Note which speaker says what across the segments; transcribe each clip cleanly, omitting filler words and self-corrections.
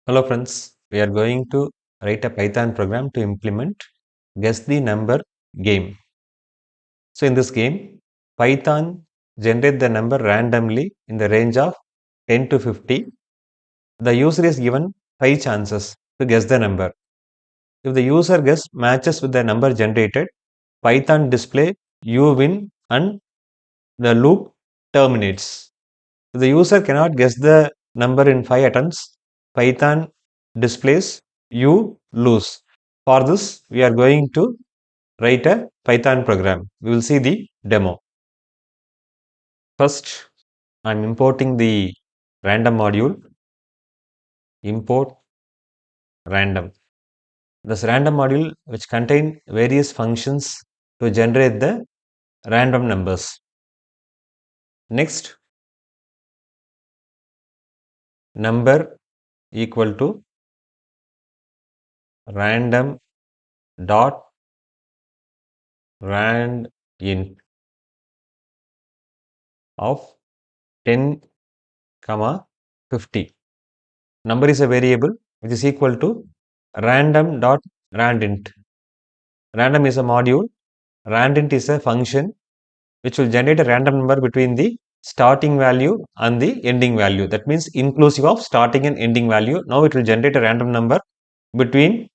Speaker 1: Hello friends, we are going to write a Python program to implement guess the number game. So in this game, Python generates the number randomly in the range of 10 to 50. The user is given 5 chances to guess the number. If the user guess matches with the number generated, Python display you win and the loop terminates. If the user cannot guess the number in 5 attempts, Python displays you lose. For this, we are going to write a Python program. We will see the demo. First, I am importing the random module. Import random. This random module which contain various functions to generate the random numbers. Next, number equal to random dot rand int of 10 comma 50. Number is a variable which is equal to random dot randint. Random is a module, randint is a function which will generate a random number between the starting value and the ending value. That means inclusive of starting and ending value. Now it will generate a random number between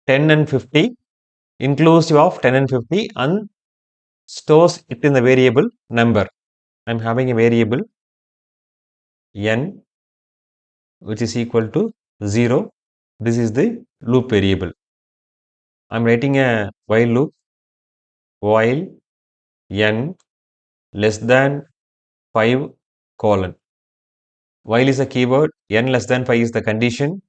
Speaker 1: 10 and 50, inclusive of 10 and 50, and stores it in the variable number. I am having a variable n which is equal to 0. This is the loop variable. I am writing a while loop while n less than 5 colon. While is a keyword, n less than 5 is the condition,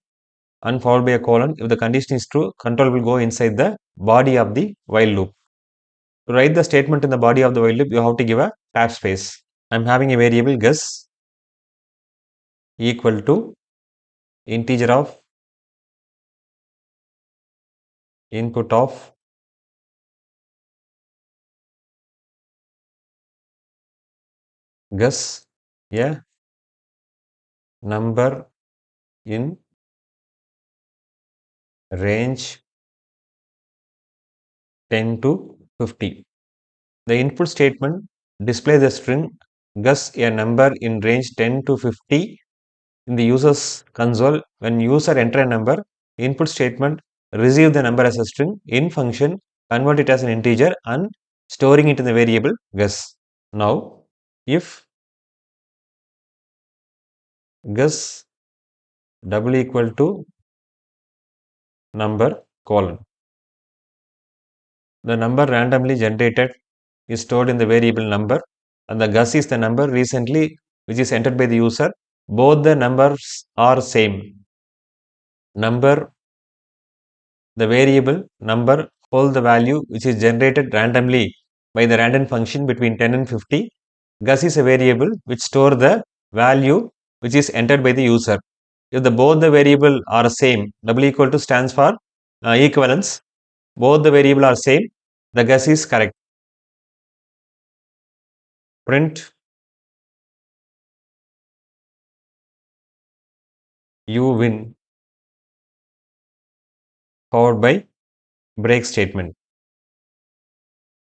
Speaker 1: and followed by a colon. If the condition is true, control will go inside the body of the while loop. To write the statement in the body of the while loop, you have to give a tab space. I am having a variable guess equal to integer of input of guess a number in range 10 to 50. The input statement displays the string guess a number in range 10 to 50 in the user's console. When user enter a number, input statement receive the number as a string, in function convert it as an integer and storing it in the variable guess. Now, if guess double equal to number colon, the number randomly generated is stored in the variable number, and the guess is the number recently which is entered by the user. Both the numbers are same. Number, the variable number hold the value which is generated randomly by the random function between 10 and 50. Guess is a variable which store the value which is entered by the user. If both the variable are same, double equal to stands for equivalence. Both the variable are same, the guess is correct. Print you win followed by break statement.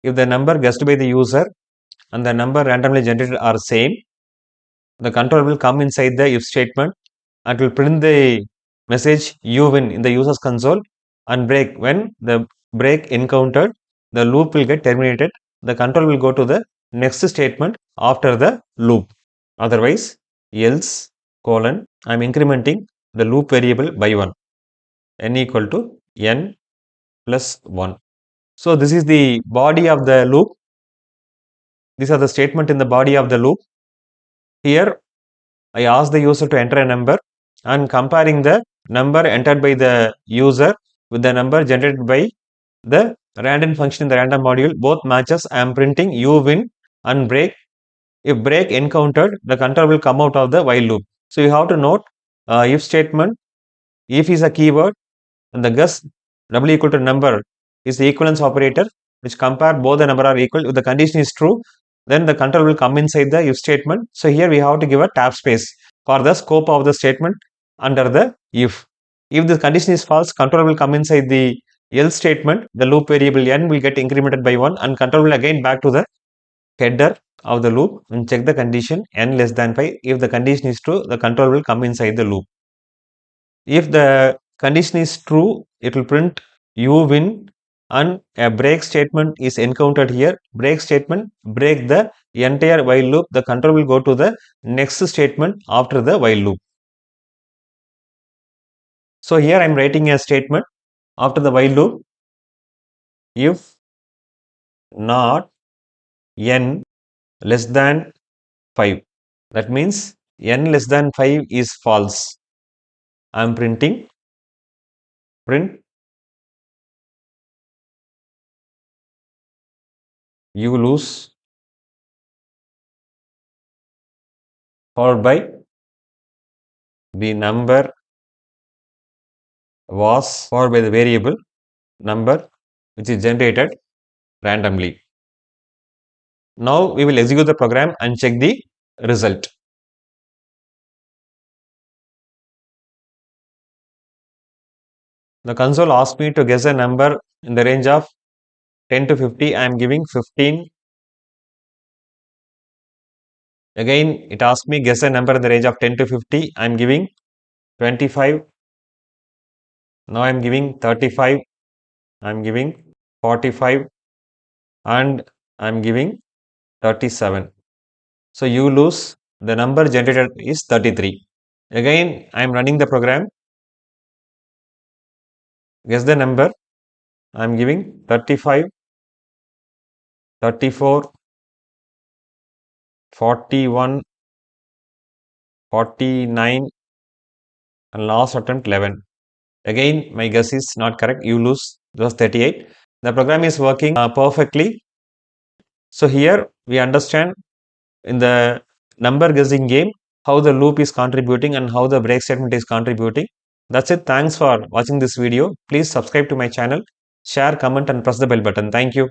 Speaker 1: If the number guessed by the user and the number randomly generated are same, the control will come inside the if statement and will print the message you win in the user's console and break. When the break encountered, the loop will get terminated. The control will go to the next statement after the loop. Otherwise, else colon, I am incrementing the loop variable by 1, n equal to n plus 1. So this is the body of the loop. These are the statement in the body of the loop. Here I ask the user to enter a number and comparing the number entered by the user with the number generated by the random function in the random module, both matches. I am printing you win and break. If break encountered, the control will come out of the while loop. So you have to note if statement, if is a keyword, and the guess double equal to number is the equivalence operator which compare both the number are equal. If the condition is true, then the control will come inside the if statement. So here we have to give a tab space for the scope of the statement under the if. If the condition is false, control will come inside the else statement. The loop variable n will get incremented by 1 and control will again back to the header of the loop and check the condition n less than 5. If the condition is true, the control will come inside the loop. If the condition is true, it will print you win and a break statement is encountered here. Break statement break the entire while loop. The control will go to the next statement after the while loop. So here I am writing a statement after the while loop. If not n less than 5, that means n less than 5 is false. I am printing print you lose followed by the number was followed by the variable number which is generated randomly. Now we will execute the program and check the result. The console asks me to guess a number in the range of 10 to 50. I am giving 15. Again, it asks me guess a number in the range of 10 to 50. I am giving 25. Now I am giving 35. I am giving 45 and I am giving 37. So you lose, the number generated is 33. Again, I am running the program. Guess the number. I am giving 35, 34, 41, 49 and last attempt 11. Again, my guess is not correct. You lose. It was 38. The program is working perfectly. So here we understand in the number guessing game how the loop is contributing and how the break statement is contributing. That's it. Thanks for watching this video. Please subscribe to my channel, share, comment and press the bell button. Thank you.